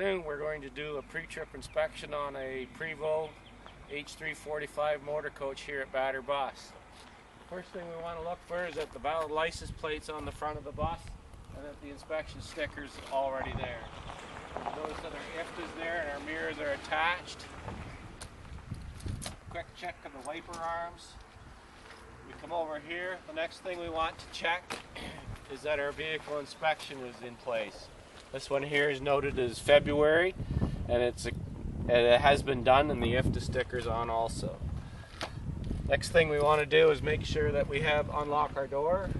afternoon we're going to do a pre-trip inspection on a Prevost H3-45 motor coach here at Batter Bus. First thing we want to look for is that the valid license plate's on the front of the bus and that the inspection sticker's already there. Notice that our IFT is there and our mirrors are attached. Quick check of the wiper arms. We come over here. The next thing we want to check is that our vehicle inspection is in place. This one here is noted as February, and it has been done, and the IFTA sticker's on also. Next thing we want to do is make sure that we unlock our door.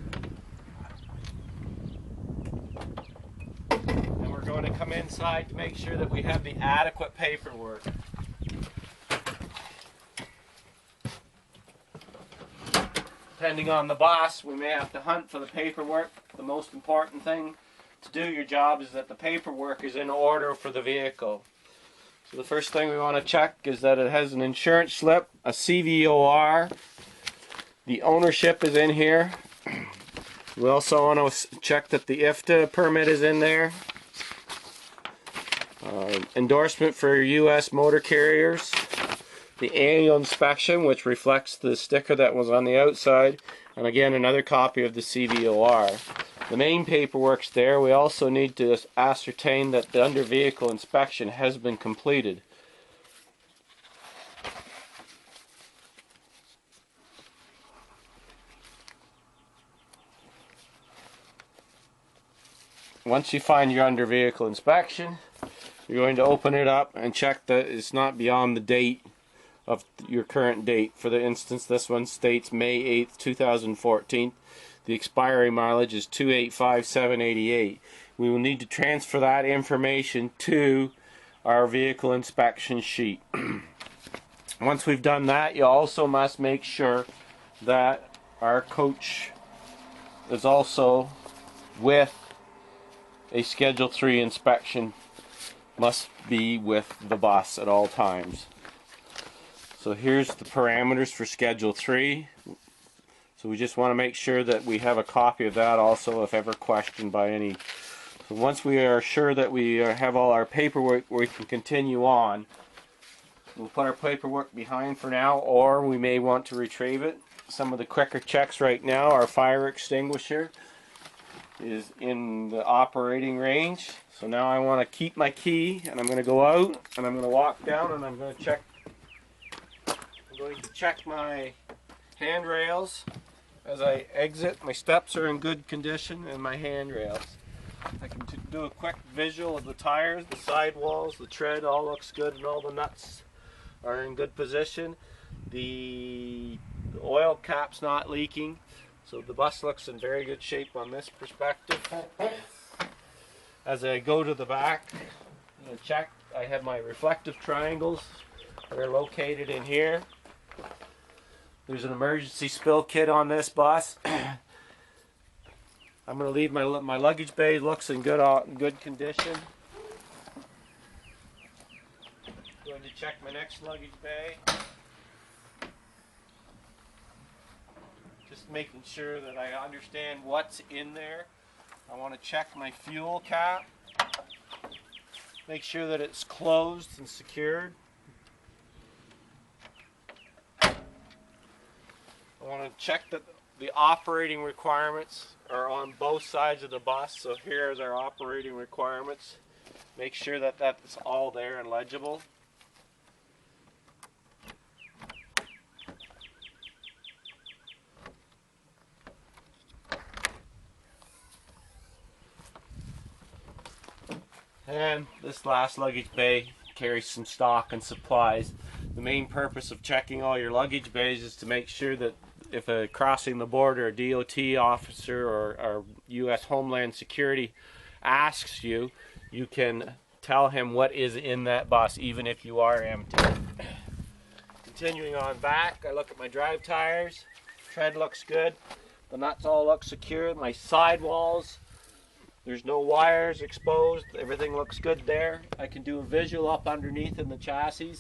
And we're going to come inside to make sure that we have the adequate paperwork. Depending on the bus, we may have to hunt for the paperwork. The most important thing to do your job is that the paperwork is in order for the vehicle. So the first thing we want to check is that it has an insurance slip, a CVOR, the ownership is in here. We also want to check that the IFTA permit is in there. Endorsement for U.S. motor carriers. The annual inspection, which reflects the sticker that was on the outside, and again another copy of the CVOR. The main paperwork's there. We also need to ascertain that the under vehicle inspection has been completed. Once you find your under vehicle inspection, you're going to open it up and check that it's not beyond the date of your current date. For the instance, this one states May 8th, 2014. The expiry mileage is 285,788. We will need to transfer that information to our vehicle inspection sheet. Once we've done that, you also must make sure that our coach is also with a Schedule 3 inspection. Must be with the bus at all times. So here's the parameters for Schedule 3. So we just want to make sure that we have a copy of that also if ever questioned by any. So once we are sure that we have all our paperwork, we can continue on. We'll put our paperwork behind for now, or we may want to retrieve it. Some of the quicker checks right now, our fire extinguisher is in the operating range. So now I want to keep my key, and I'm going to go out, and I'm going to walk down, and I'm going to check. I'm going to check my handrails. As I exit, my steps are in good condition, and my handrails. I can do a quick visual of the tires, the sidewalls, the tread, all looks good, and all the nuts are in good position. The oil cap's not leaking, so the bus looks in very good shape on this perspective. As I go to the back, I'm going to check. I have my reflective triangles. They're located in here. There's an emergency spill kit on this bus. I'm going to leave my luggage bay. Looks in good condition. Going to check my next luggage bay. Just making sure that I understand what's in there. I want to check my fuel cap. Make sure that it's closed and secured. I want to check that the operating requirements are on both sides of the bus. So here's our operating requirements. Make sure that that's all there and legible. And this last luggage bay carries some stock and supplies. The main purpose of checking all your luggage bays is to make sure that if crossing the border, a DOT officer or U.S. Homeland Security asks you, you can tell him what is in that bus, even if you are empty. Continuing on back, I look at my drive tires. Tread looks good. The nuts all look secure. My sidewalls, there's no wires exposed. Everything looks good there. I can do a visual up underneath in the chassis.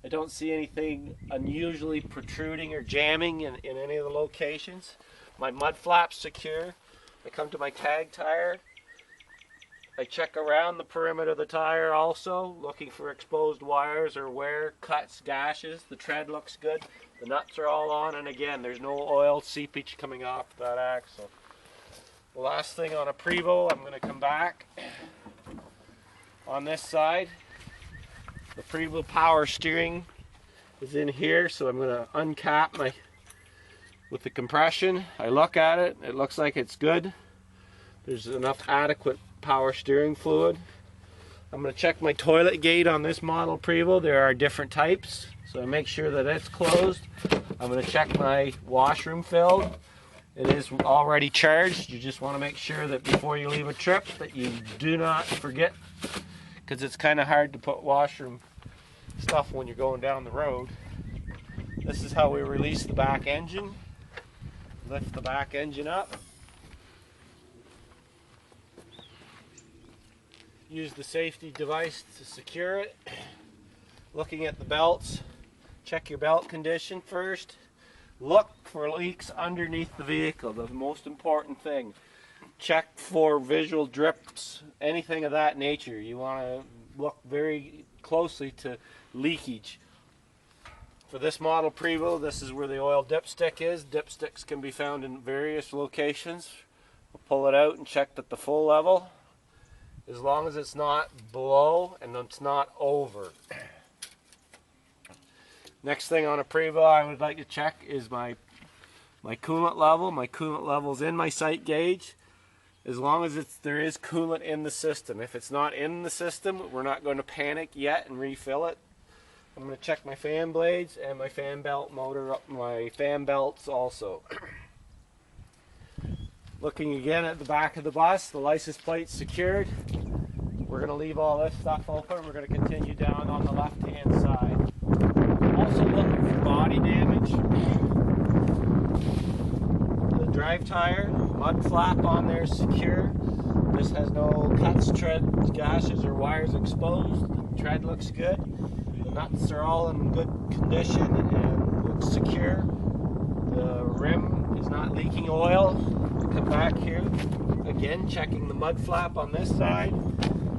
I don't see anything unusually protruding or jamming in any of the locations. My mud flap's secure. I come to my tag tire. I check around the perimeter of the tire also, looking for exposed wires or wear, cuts, gashes. The tread looks good. The nuts are all on, and again, there's no oil seepage coming off that axle. The last thing on a Prevost, I'm going to come back on this side. The Prevost power steering is in here, so I'm going to uncap my with the compression. I look at it, it looks like it's good. There's enough adequate power steering fluid. I'm going to check my toilet gate on this model Prevost. There are different types, so I make sure that it's closed. I'm going to check my washroom filled. It is already charged. You just want to make sure that before you leave a trip that you do not forget, because it's kind of hard to put washroom stuff when you're going down the road. This is how we release the back engine. Lift the back engine up. Use the safety device to secure it. Looking at the belts, check your belt condition first. Look for leaks underneath the vehicle, the most important thing. Check for visual drips, anything of that nature. You want to look very closely to leakage. For this model Prevost, this is where the oil dipstick is. Dipsticks can be found in various locations. We'll pull it out and check that the full level. As long as it's not below and it's not over. Next thing on a Prevost I would like to check is my coolant level. My coolant level is in my sight gauge. As long as there is coolant in the system. If it's not in the system, we're not going to panic yet and refill it. I'm going to check my fan blades and my fan belt motor, my fan belts also. Looking again at the back of the bus, the license plate's secured. We're going to leave all this stuff open. We're going to continue down on the left-hand side. Also looking for body damage. The drive tire, mud flap on there is secure. This has no cuts, treads, gashes, or wires exposed. The tread looks good. The nuts are all in good condition and looks secure. The rim is not leaking oil. Come back here, again checking the mud flap on this side,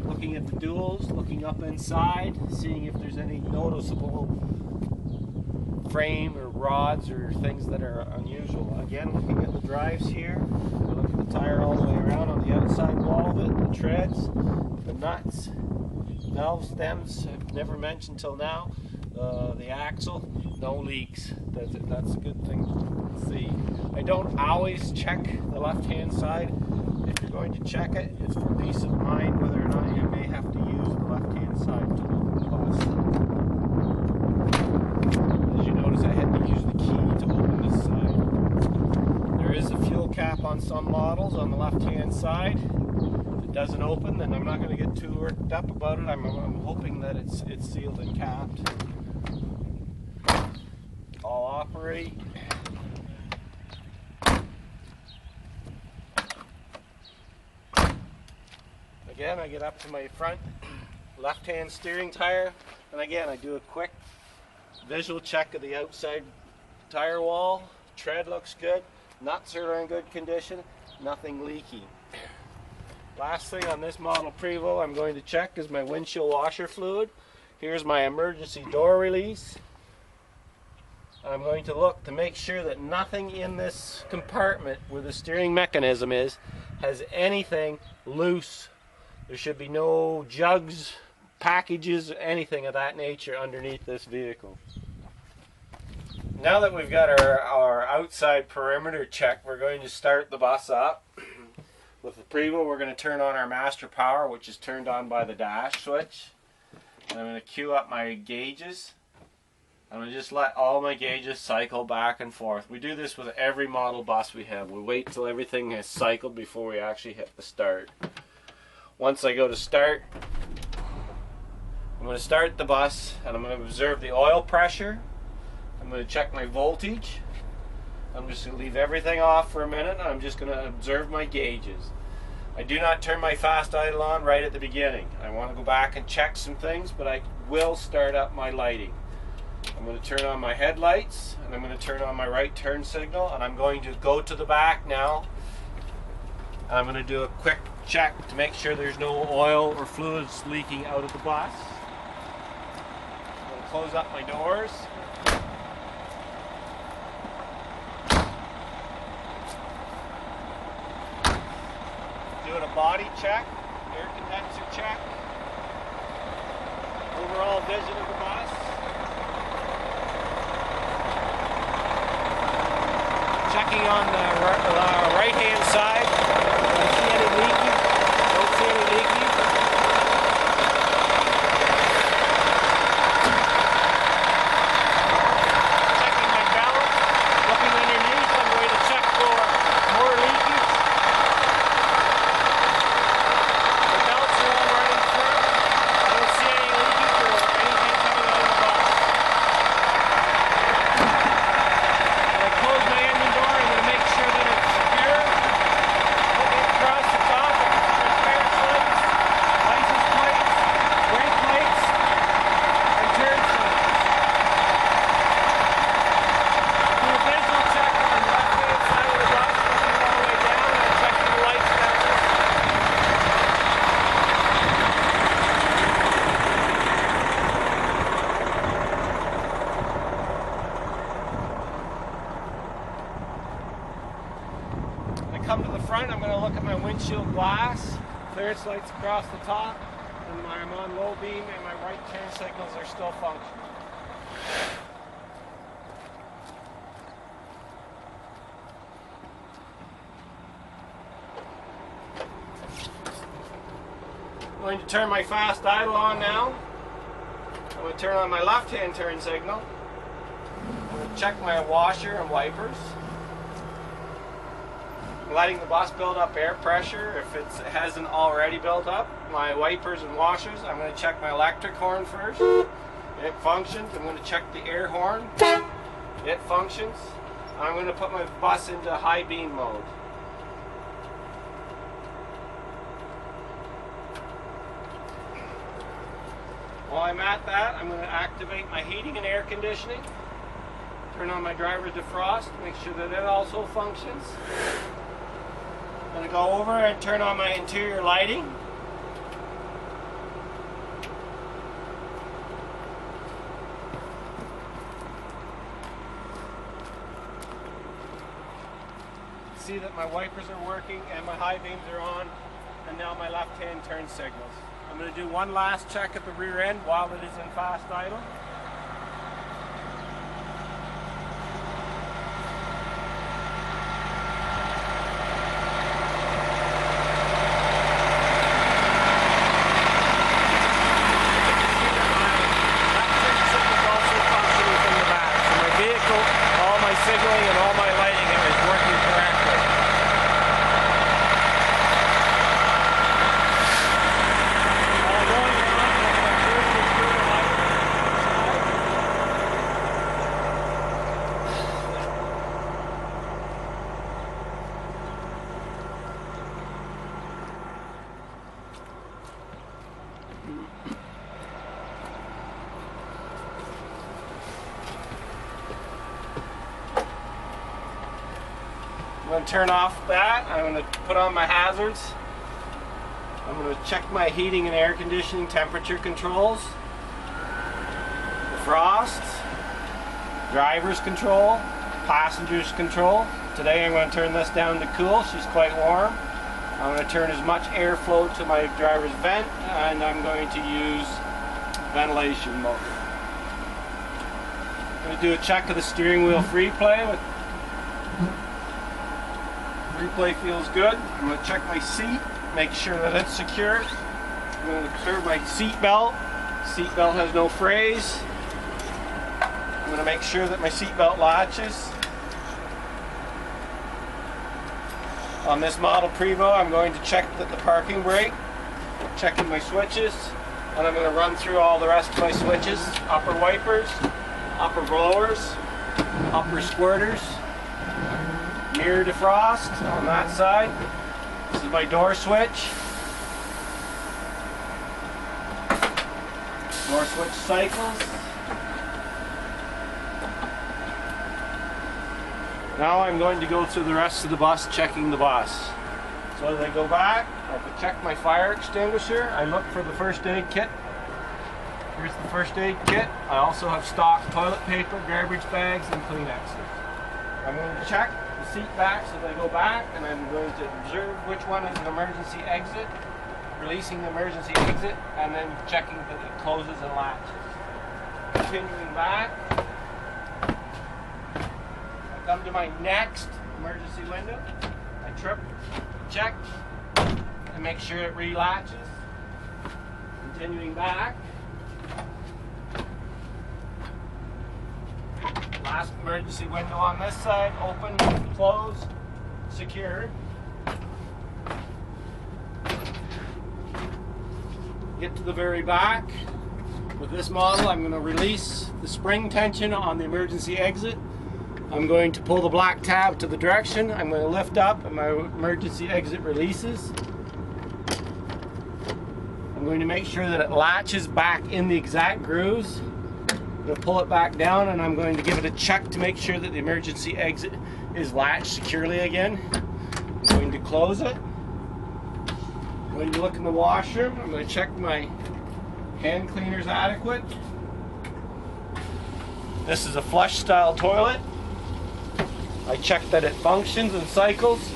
looking at the duals, looking up inside, seeing if there's any noticeable frame or rods or things that are unusual. Again, looking at the drives here, look at the tire all the way around on the outside wall of it, the treads, the nuts, valve stems, I've never mentioned till now, the axle, no leaks. That's a good thing to see. I don't always check the left-hand side. If you're going to check it, it's for peace of mind whether or not you may have to use the left-hand side to open the bus. As you notice, I had to use the key to open this side. There is a fuel cap on some models on the left-hand side. If it doesn't open, then I'm not going to get too worked up about it. I'm hoping that it's sealed and capped. I'll operate. Again, I get up to my front left-hand steering tire, and again I do a quick visual check of the outside tire wall. Tread looks good, nuts are in good condition, nothing leaky. Last thing on this model Prevost I'm going to check is my windshield washer fluid. Here's my emergency door release. I'm going to look to make sure that nothing in this compartment where the steering mechanism is has anything loose. There should be no jugs, packages, anything of that nature underneath this vehicle. Now that we've got our outside perimeter checked, we're going to start the bus up. With the Prevost, we're going to turn on our master power, which is turned on by the dash switch. And I'm going to cue up my gauges. I'm going to just let all my gauges cycle back and forth. We do this with every model bus we have. We wait till everything has cycled before we actually hit the start. Once I go to start, I'm going to start the bus and I'm going to observe the oil pressure. I'm going to check my voltage. I'm just going to leave everything off for a minute and I'm just going to observe my gauges. I do not turn my fast idle on right at the beginning. I want to go back and check some things, but I will start up my lighting. I'm going to turn on my headlights and I'm going to turn on my right turn signal, and I'm going to go to the back now I'm going to do a quick check to make sure there's no oil or fluids leaking out of the bus. I'm going to close up my doors. Doing a body check, air condenser check, overall vision of the bus. Checking on the right-hand side. Don't see any leaking. Don't see any leaking. Checking my balance. Looking underneath. I'm going to check for more leakage. The belts are all running through. I don't see any leakage or anything coming out of the bus. I close my engine door. I'm going to make sure that it's secure. Looking across the top, I can see repair slates, license plates, brake plates, and turn signals. Do a visual check on the left-hand side of the bus, looking all the way down and checking the lights down this side. I come to the front, I'm going to look at my windshield glass, clearance lights across the top, and I'm on low beam and my right turn signals are still functioning. I'm going to turn my fast idle on now. I'm going to turn on my left-hand turn signal. I'm going to check my washer and wipers. I'm letting the bus build up air pressure if it hasn't already built up. My wipers and washers. I'm going to check my electric horn first. It functions. I'm going to check the air horn. It functions. I'm going to put my bus into high beam mode. While I'm at that, I'm going to activate my heating and air conditioning. Turn on my driver's defrost, make sure that it also functions. I'm going to go over and turn on my interior lighting. See that my wipers are working and my high beams are on, and now my left-hand turn signals. I'm going to do one last check at the rear end while it is in fast idle. Signaling and all my lighting is working correctly. All going on, I'm going to turn off that. I'm going to put on my hazards. I'm going to check my heating and air conditioning temperature controls. Defrost, driver's control, passenger's control. Today I'm going to turn this down to cool. She's quite warm. I'm going to turn as much airflow to my driver's vent, and I'm going to use ventilation mode. I'm going to do a check of the steering wheel free play. Replay feels good. I'm going to check my seat, make sure that it's secure. I'm going to clear my seat belt. Seat belt has no frays. I'm going to make sure that my seat belt latches. On this model Prevost, I'm going to check that the parking brake, checking my switches, and I'm going to run through all the rest of my switches. Upper wipers, upper blowers, upper squirters, mirror defrost on that side. This is my door switch. Door switch cycles. Now I'm going to go through the rest of the bus, checking the bus. So So as I go back, I can check my fire extinguisher. I look for the first aid kit. Here's the first aid kit. I also have stock toilet paper, garbage bags, and Kleenexes. I'm going to check the seat backs as I go back, and I'm going to observe which one is an emergency exit, releasing the emergency exit, and then checking that it closes and latches. Continuing back, I come to my next emergency window. I trip, check, and make sure it relatches. Continuing back. Last emergency window on this side, open, close, secure. Get to the very back. With this model, I'm going to release the spring tension on the emergency exit. I'm going to pull the black tab to the direction. I'm going to lift up and my emergency exit releases. I'm going to make sure that it latches back in the exact grooves. I'm going to pull it back down and I'm going to give it a check to make sure that the emergency exit is latched securely again. I'm going to close it. I'm going to look in the washroom. I'm going to check my hand cleaner's adequate. This is a flush style toilet. I check that it functions and cycles.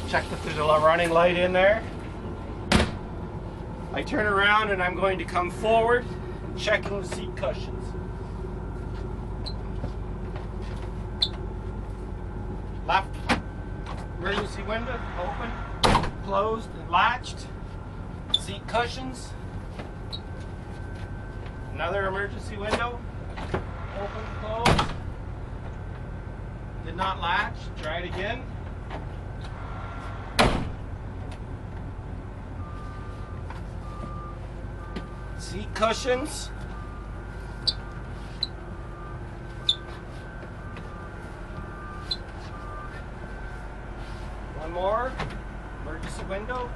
Check that there's a running light in there. I turn around and I'm going to come forward, checking the seat cushions. Left emergency window, open, closed and latched. Seat cushions. Another emergency window, open, closed. Did not latch, try it again. Seat cushions. One more. Emergency window.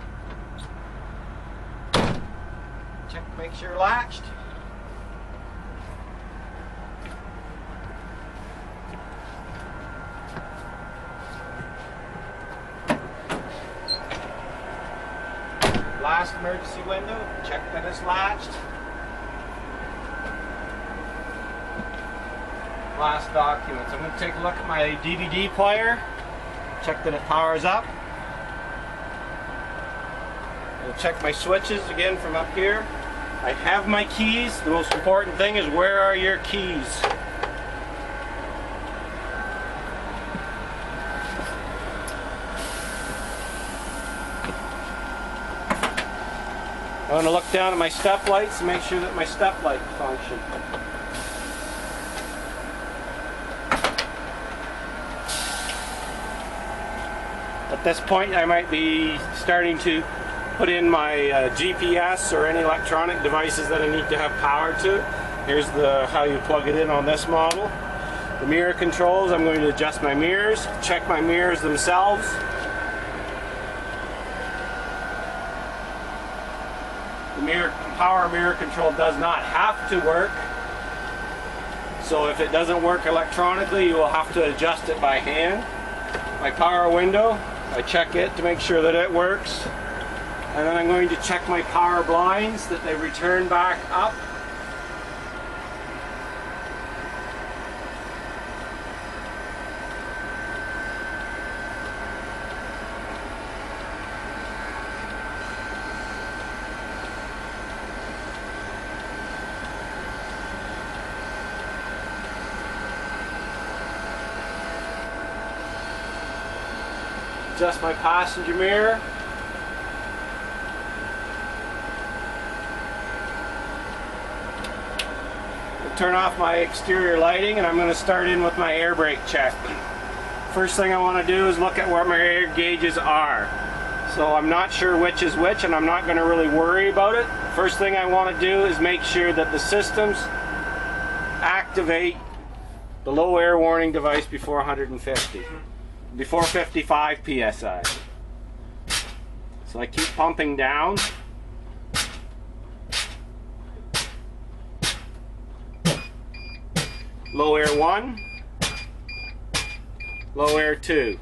Check to make sure latched. Last emergency window, check that it's latched. Last documents. I'm going to take a look at my DVD player, check that it powers up. I'll check my switches again from up here. I have my keys. The most important thing is, where are your keys? I want to look down at my step lights and make sure that my step lights function. At this point, I might be starting to put in my GPS or any electronic devices that I need to have power to. Here's how you plug it in on this model. The mirror controls, I'm going to adjust my mirrors, check my mirrors themselves. The power mirror control does not have to work. So if it doesn't work electronically, you will have to adjust it by hand. My power window, I check it to make sure that it works. And then I'm going to check my power blinds, that they return back up. Adjust my passenger mirror. I'll turn off my exterior lighting and I'm going to start in with my air brake check. First thing I want to do is look at where my air gauges are. So I'm not sure which is which and I'm not going to really worry about it. First thing I want to do is make sure that the systems activate the low air warning device before 150. Before 55 psi. So I keep pumping down. Low air 1, low air 2.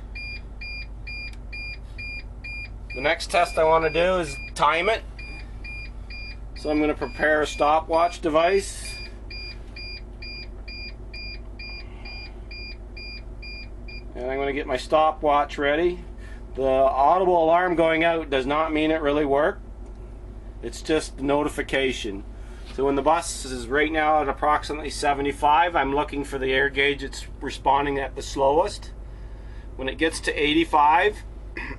The next test I want to do is time it. So I'm going to prepare a stopwatch device. And I'm going to get my stopwatch ready. The audible alarm going out does not mean it really worked. It's just the notification. So when the bus is right now at approximately 75, I'm looking for the air gauge that's responding at the slowest. When it gets to 85,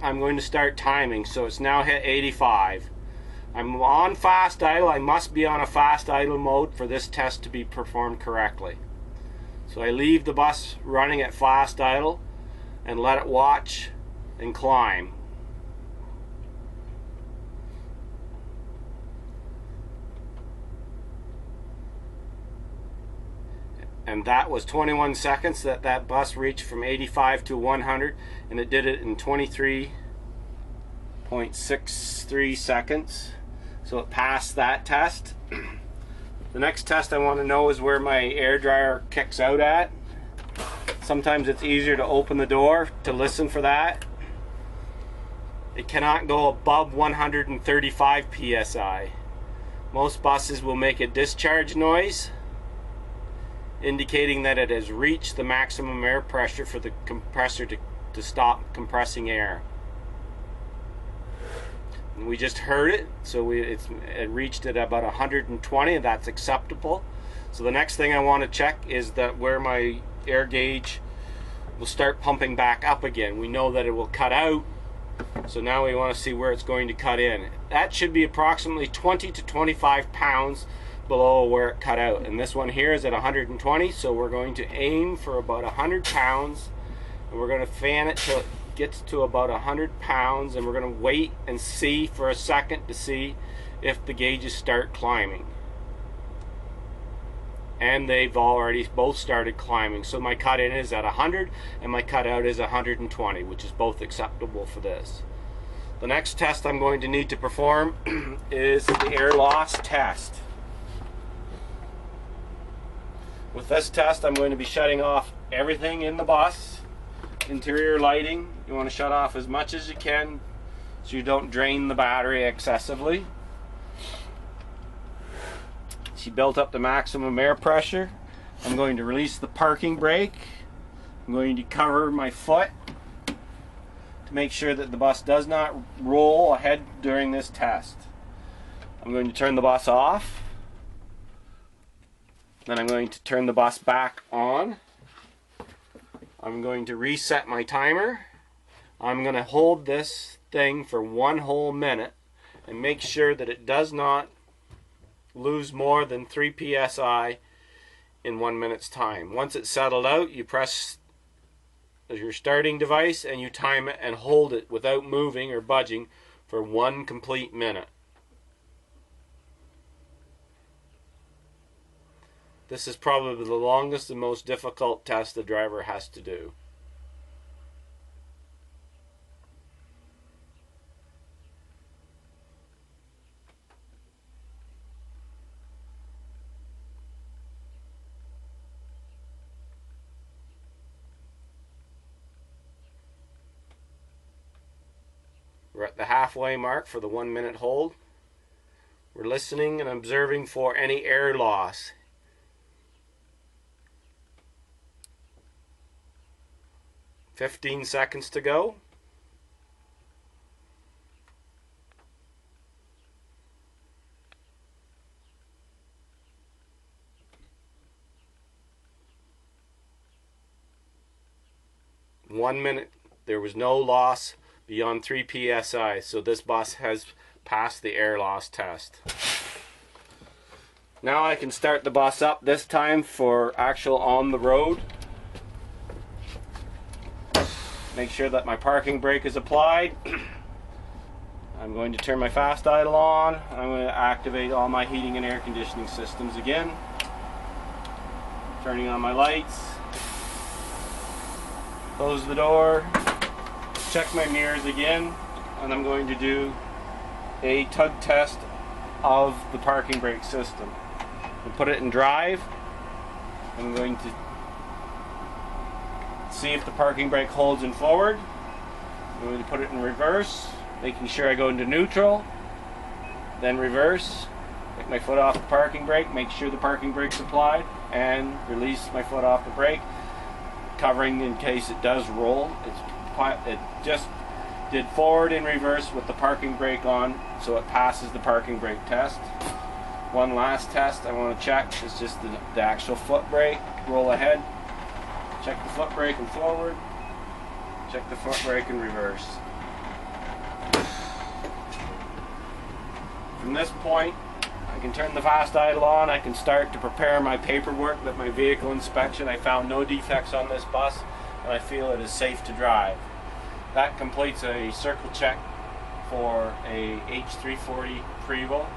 I'm going to start timing. So it's now hit 85. I'm on fast idle. I must be on a fast idle mode for this test to be performed correctly. So I leave the bus running at fast idle and let it watch and climb. And that was 21 seconds that bus reached from 85 to 100, and it did it in 23.63 seconds. So it passed that test. The next test I want to know is where my air dryer kicks out at. Sometimes it's easier to open the door to listen for that. It cannot go above 135 psi. Most buses will make a discharge noise, indicating that it has reached the maximum air pressure for the compressor to stop compressing air. And we just heard it, so it reached at about 120, and that's acceptable. So the next thing I want to check is that where my air gauge will start pumping back up again. We know that it will cut out, so now we want to see where it's going to cut in. That should be approximately 20 to 25 pounds below where it cut out, and this one here is at 120, so we're going to aim for about 100 pounds, and we're going to fan it till it gets to about 100 pounds, and we're going to wait and see for a second to see if the gauges start climbing. And they've already both started climbing, so my cut in is at 100 and my cut out is 120, which is both acceptable for this. The next test I'm going to need to perform is the air loss test. With this test, I'm going to be shutting off everything in the bus. Interior lighting, you want to shut off as much as you can so you don't drain the battery excessively. She built up the maximum air pressure. I'm going to release the parking brake. I'm going to cover my foot to make sure that the bus does not roll ahead during this test. I'm going to turn the bus off. Then I'm going to turn the bus back on. I'm going to reset my timer. I'm going to hold this thing for 1 whole minute and make sure that it does not lose more than 3 psi in 1 minute's time. Once it's settled out, you press your starting device and you time it and hold it without moving or budging for 1 complete minute. This is probably the longest and most difficult test the driver has to do. We're at the halfway mark for the 1 minute hold. We're listening and observing for any air loss. "15 seconds to go." "1 minute. There was no loss beyond 3 psi, so this bus has passed the air loss test. Now I can start the bus up, this time for actual on the road. Make sure that my parking brake is applied. I'm going to turn my fast idle on. I'm going to activate all my heating and air conditioning systems again. Turning on my lights. Close the door. Check my mirrors again. And I'm going to do a tug test of the parking brake system. I'll put it in drive. I'm going to see if the parking brake holds in forward. I'm going to put it in reverse. making sure I go into neutral, then reverse, take my foot off the parking brake, make sure the parking brake's applied, and release my foot off the brake, covering in case it does roll. It just did forward and reverse with the parking brake on, so it passes the parking brake test. One last test I want to check is just the actual foot brake. Roll ahead, check the foot brake and forward, check the foot brake and reverse. From this point, I can turn the fast idle on. I can start to prepare my paperwork with my vehicle inspection. I found no defects on this bus, and I feel it is safe to drive. That completes a circle check for a H3-40 Prevost.